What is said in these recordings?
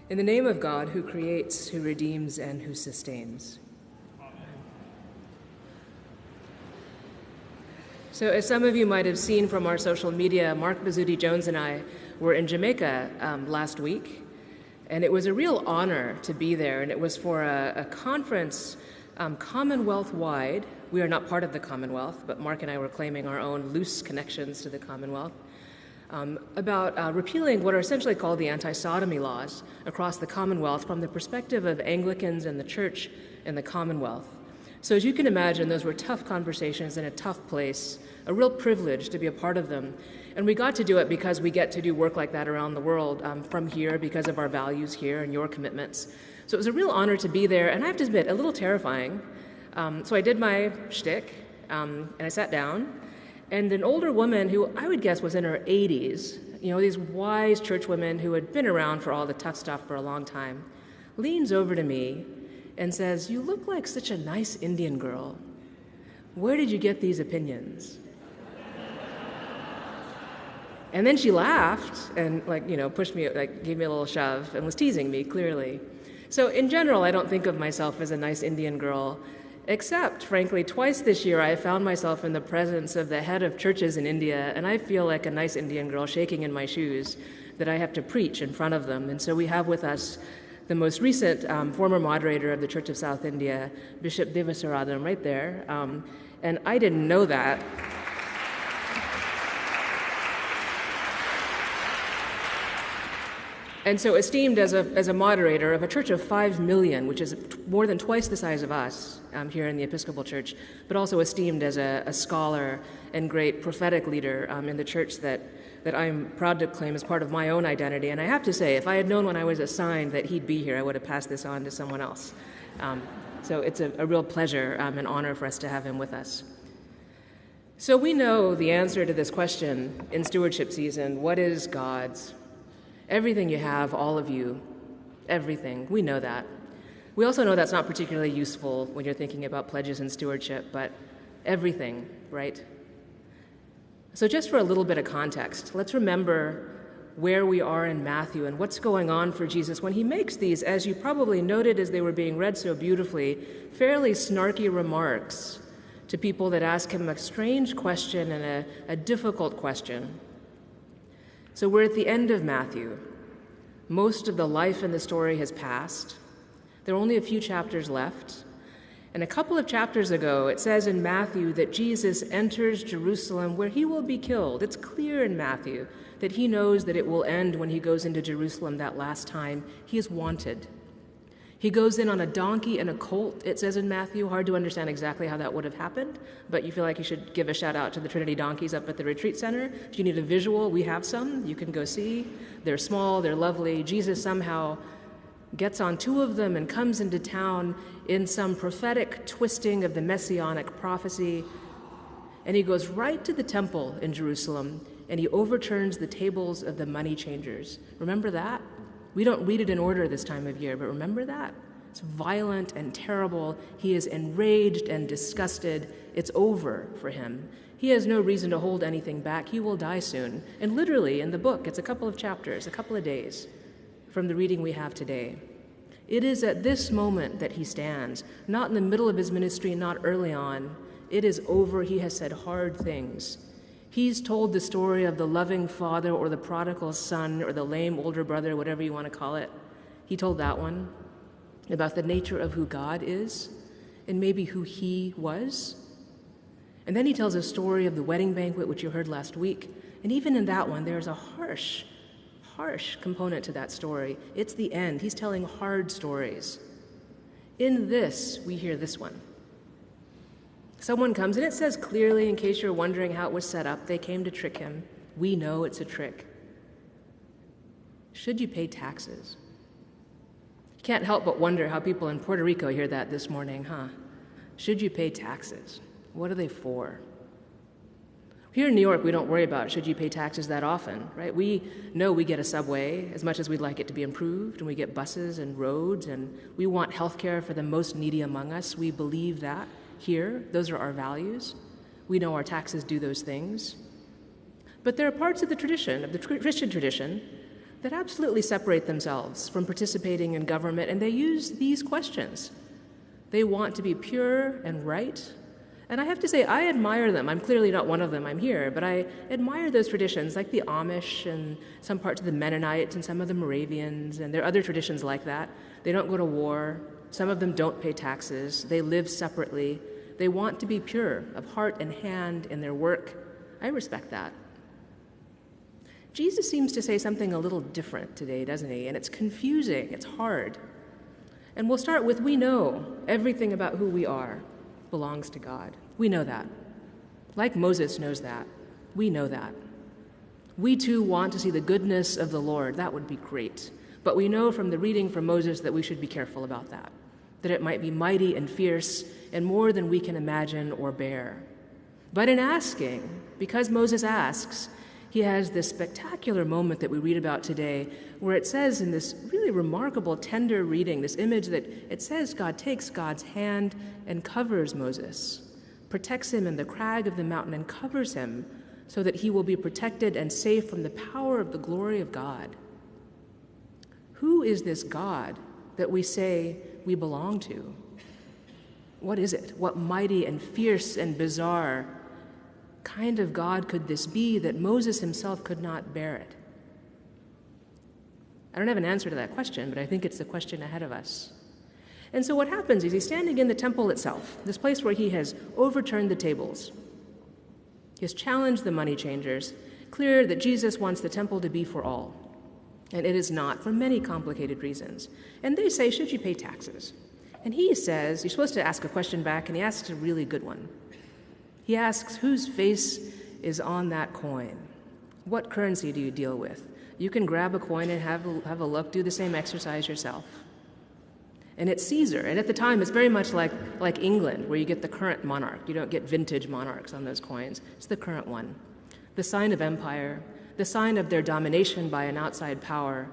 In the name of God, who creates, who redeems, and who sustains. Amen. So as some of you might have seen from our social media, Mark Bazzuti-Jones and I were in Jamaica last week, and it was a real honor to be there, and it was for a conference Commonwealth-wide. We are not part of the Commonwealth, but Mark and I were claiming our own loose connections to the Commonwealth. About repealing what are essentially called the anti-sodomy laws across the Commonwealth from the perspective of Anglicans and the Church in the Commonwealth. So as you can imagine, those were tough conversations in a tough place, a real privilege to be a part of them. And we got to do it because we get to do work like that around the world from here because of our values here and your commitments. So it was a real honor to be there, and I have to admit, a little terrifying. So I did my shtick, and I sat down. And an older woman who I would guess was in her 80s, these wise church women who had been around for all the tough stuff for a long time, leans over to me and says, "You look like such a nice Indian girl. Where did you get these opinions?" And then she laughed and pushed me, gave me a little shove and was teasing me, clearly. So in general, I don't think of myself as a nice Indian girl. Except, frankly, twice this year I found myself in the presence of the head of churches in India, and I feel like a nice Indian girl shaking in my shoes that I have to preach in front of them. And so we have with us the most recent former moderator of the Church of South India, Bishop Devasaradam, right there. And I didn't know that. And so esteemed as a moderator of a church of 5 million, which is more than twice the size of us here in the Episcopal Church, but also esteemed as a scholar and great prophetic leader in the church that I'm proud to claim as part of my own identity. And I have to say, if I had known when I was assigned that he'd be here, I would have passed this on to someone else. So it's a real pleasure and honor for us to have him with us. So we know the answer to this question in stewardship season: what is God's? Everything you have, all of you, everything. We know that. We also know that's not particularly useful when you're thinking about pledges and stewardship, but everything, right? So just for a little bit of context, let's remember where we are in Matthew and what's going on for Jesus when he makes these, as you probably noted as they were being read so beautifully, fairly snarky remarks to people that ask him a strange question and a difficult question. So we're at the end of Matthew. Most of the life in the story has passed. There are only a few chapters left. And a couple of chapters ago, it says in Matthew that Jesus enters Jerusalem where he will be killed. It's clear in Matthew that he knows that it will end when he goes into Jerusalem that last time. He is wanted. He goes in on a donkey and a colt, it says in Matthew. Hard to understand exactly how that would have happened, but you feel like you should give a shout out to the Trinity donkeys up at the retreat center. If you need a visual, we have some. You can go see. They're small, they're lovely. Jesus somehow gets on two of them and comes into town in some prophetic twisting of the messianic prophecy. And he goes right to the temple in Jerusalem and he overturns the tables of the money changers. Remember that? We don't read it in order this time of year, but remember that? It's violent and terrible. He is enraged and disgusted. It's over for him. He has no reason to hold anything back. He will die soon. And literally in the book, it's a couple of chapters, a couple of days from the reading we have today. It is at this moment that he stands, not in the middle of his ministry, not early on. It is over. He has said hard things. He's told the story of the loving father or the prodigal son or the lame older brother, whatever you want to call it. He told that one about the nature of who God is and maybe who he was. And then he tells a story of the wedding banquet, which you heard last week. And even in that one, there's a harsh component to that story. It's the end. He's telling hard stories. In this, we hear this one. Someone comes, and it says clearly, in case you're wondering how it was set up, they came to trick him. We know it's a trick. Should you pay taxes? You can't help but wonder how people in Puerto Rico hear that this morning, huh? Should you pay taxes? What are they for? Here in New York, we don't worry about should you pay taxes that often, right? We know we get a subway as much as we'd like it to be improved, and we get buses and roads, and we want health care for the most needy among us. We believe that. Here, those are our values. We know our taxes do those things. But there are parts of the tradition, of the Christian tradition, that absolutely separate themselves from participating in government, and they use these questions. They want to be pure and right. And I have to say, I admire them. I'm clearly not one of them, I'm here, but I admire those traditions, like the Amish and some parts of the Mennonites and some of the Moravians, and there are other traditions like that. They don't go to war. Some of them don't pay taxes. They live separately. They want to be pure of heart and hand in their work. I respect that. Jesus seems to say something a little different today, doesn't he? And it's confusing. It's hard. And we'll start with, we know everything about who we are belongs to God. We know that. Like Moses knows that. We know that. We too want to see the goodness of the Lord. That would be great. But we know from the reading from Moses that we should be careful about that it might be mighty and fierce and more than we can imagine or bear. But in asking, because Moses asks, he has this spectacular moment that we read about today where it says in this really remarkable, tender reading, this image that it says God takes God's hand and covers Moses, protects him in the crag of the mountain and covers him so that he will be protected and safe from the power of the glory of God. Who is this God that we say we belong to? What is it? What mighty and fierce and bizarre kind of God could this be that Moses himself could not bear it? I don't have an answer to that question, but I think it's the question ahead of us. And so what happens is he's standing in the temple itself, this place where he has overturned the tables. He has challenged the money changers, clear that Jesus wants the temple to be for all. And it is not, for many complicated reasons. And they say, should you pay taxes? And he says, you're supposed to ask a question back, and he asks a really good one. He asks, whose face is on that coin? What currency do you deal with? You can grab a coin and have a look, do the same exercise yourself. And it's Caesar. And at the time, it's very much like England, where you get the current monarch. You don't get vintage monarchs on those coins. It's the current one. The sign of empire, the sign of their domination by an outside power,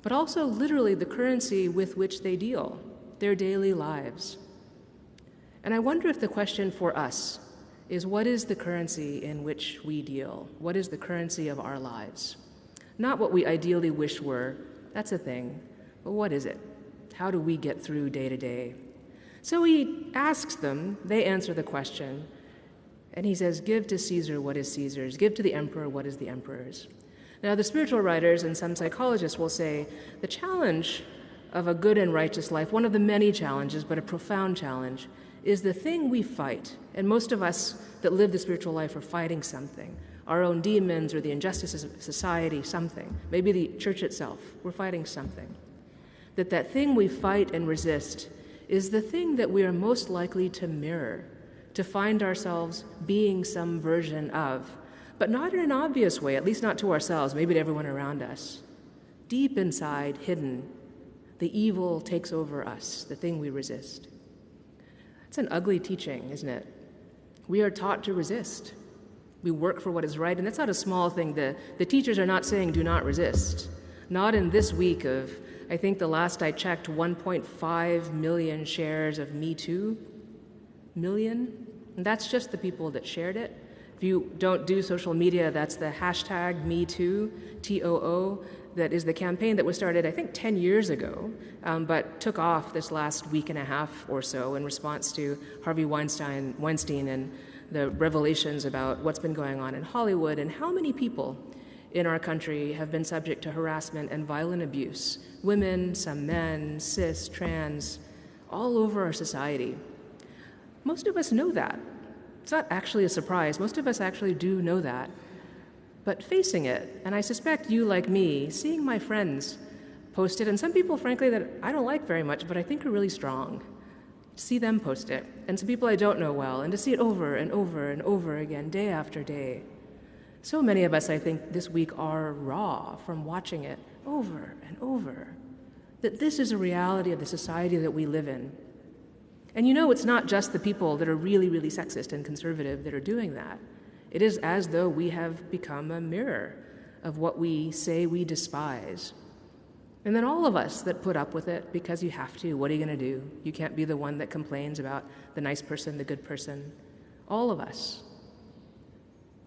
but also literally the currency with which they deal, their daily lives. And I wonder if the question for us is, what is the currency in which we deal? What is the currency of our lives? Not what we ideally wish were, that's a thing, but what is it? How do we get through day to day? So he asks them, they answer the question, and he says, give to Caesar what is Caesar's, give to the emperor what is the emperor's. Now, the spiritual writers and some psychologists will say the challenge of a good and righteous life, one of the many challenges, but a profound challenge, is the thing we fight. And most of us that live the spiritual life are fighting something. Our own demons or the injustices of society, something. Maybe the church itself, we're fighting something. That thing we fight and resist is the thing that we are most likely to mirror, to find ourselves being some version of, but not in an obvious way, at least not to ourselves, maybe to everyone around us. Deep inside, hidden, the evil takes over us, the thing we resist. It's an ugly teaching, isn't it? We are taught to resist. We work for what is right, and that's not a small thing. The teachers are not saying do not resist. Not in this week of, I think the last I checked, 1.5 million shares of Me Too. Million? And that's just the people that shared it. If you don't do social media, that's the hashtag #MeToo, TOO. That is the campaign that was started, I think, 10 years ago, but took off this last week and a half or so in response to Harvey Weinstein and the revelations about what's been going on in Hollywood and how many people in our country have been subject to harassment and violent abuse. Women, some men, cis, trans, all over our society. Most of us know that. It's not actually a surprise. Most of us actually do know that. But facing it, and I suspect you, like me, seeing my friends post it, and some people, frankly, that I don't like very much, but I think are really strong, to see them post it, and some people I don't know well, and to see it over and over and over again, day after day. So many of us, I think, this week are raw from watching it over and over, that this is a reality of the society that we live in. And you know, it's not just the people that are really, really sexist and conservative that are doing that. It is as though we have become a mirror of what we say we despise. And then all of us that put up with it because you have to, what are you going to do? You can't be the one that complains about the nice person, the good person. All of us.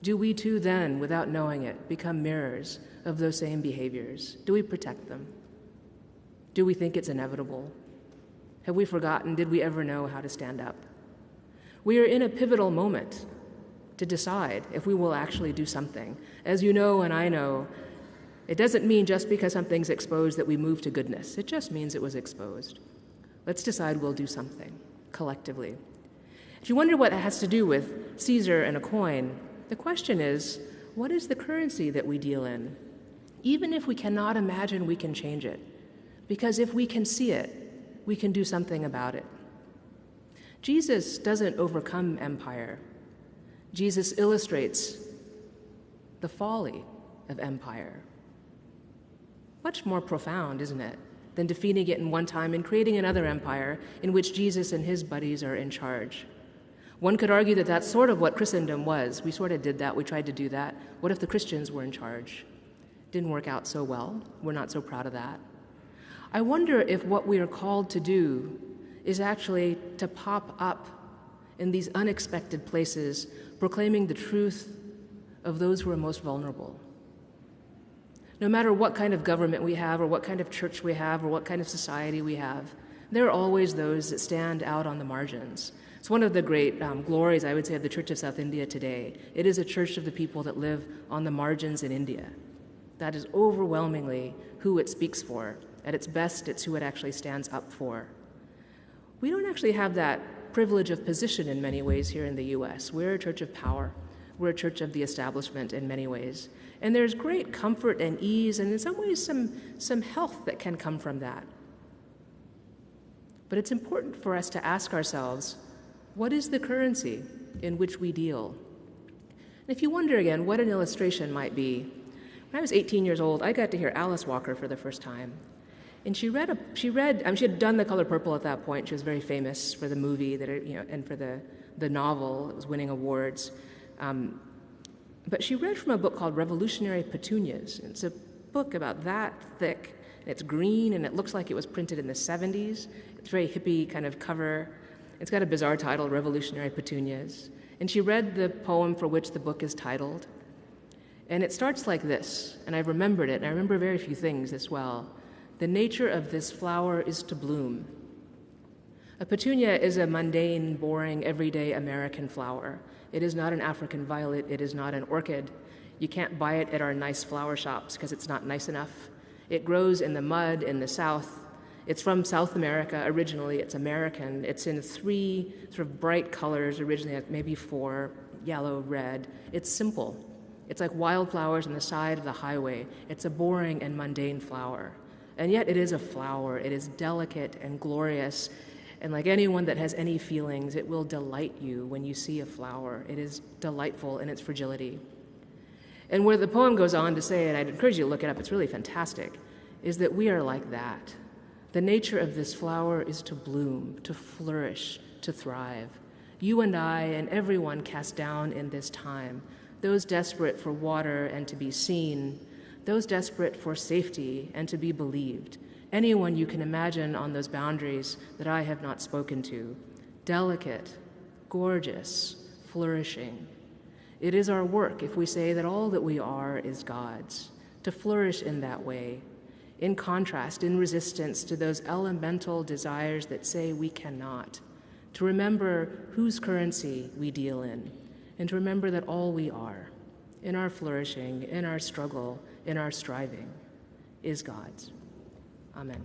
Do we too then, without knowing it, become mirrors of those same behaviors? Do we protect them? Do we think it's inevitable? Have we forgotten? Did we ever know how to stand up? We are in a pivotal moment to decide if we will actually do something. As you know and I know, it doesn't mean just because something's exposed that we move to goodness. It just means it was exposed. Let's decide we'll do something collectively. If you wonder what it has to do with Caesar and a coin, the question is, what is the currency that we deal in? Even if we cannot imagine we can change it, because if we can see it, we can do something about it. Jesus doesn't overcome empire. Jesus illustrates the folly of empire. Much more profound, isn't it, than defeating it in one time and creating another empire in which Jesus and his buddies are in charge. One could argue that that's sort of what Christendom was. We sort of did that. We tried to do that. What if the Christians were in charge? Didn't work out so well. We're not so proud of that. I wonder if what we are called to do is actually to pop up in these unexpected places, proclaiming the truth of those who are most vulnerable. No matter what kind of government we have, or what kind of church we have, or what kind of society we have, there are always those that stand out on the margins. It's one of the great glories, I would say, of the Church of South India today. It is a church of the people that live on the margins in India. That is overwhelmingly who it speaks for. At its best, it's who it actually stands up for. We don't actually have that privilege of position in many ways here in the U.S. We're a church of power. We're a church of the establishment in many ways. And there's great comfort and ease, and in some ways some health that can come from that. But it's important for us to ask ourselves, what is the currency in which we deal? And if you wonder again what an illustration might be, when I was 18 years old, I got to hear Alice Walker for the first time. And she had done The Color Purple at that point. She was very famous for the movie and for the novel that was winning awards. But she read from a book called Revolutionary Petunias. It's a book about that thick. It's green, and it looks like it was printed in the 70s. It's a very hippie kind of cover. It's got a bizarre title, Revolutionary Petunias. And she read the poem for which the book is titled. And it starts like this, and I've remembered it, and I remember very few things as well. The nature of this flower is to bloom. A petunia is a mundane, boring, everyday American flower. It is not an African violet. It is not an orchid. You can't buy it at our nice flower shops because it's not nice enough. It grows in the mud in the South. It's from South America originally. It's American. It's in 3 sort of bright colors originally, maybe 4, yellow, red. It's simple. It's like wildflowers on the side of the highway. It's a boring and mundane flower. And yet it is a flower. It is delicate and glorious. And like anyone that has any feelings, it will delight you when you see a flower. It is delightful in its fragility. And where the poem goes on to say, and I'd encourage you to look it up, it's really fantastic, is that we are like that. The nature of this flower is to bloom, to flourish, to thrive. You and I and everyone cast down in this time, those desperate for water and to be seen, those desperate for safety and to be believed, anyone you can imagine on those boundaries that I have not spoken to, delicate, gorgeous, flourishing. It is our work if we say that all that we are is God's, to flourish in that way, in contrast, in resistance to those elemental desires that say we cannot, to remember whose currency we deal in, and to remember that all we are, in our flourishing, in our struggle, in our striving, is God's. Amen.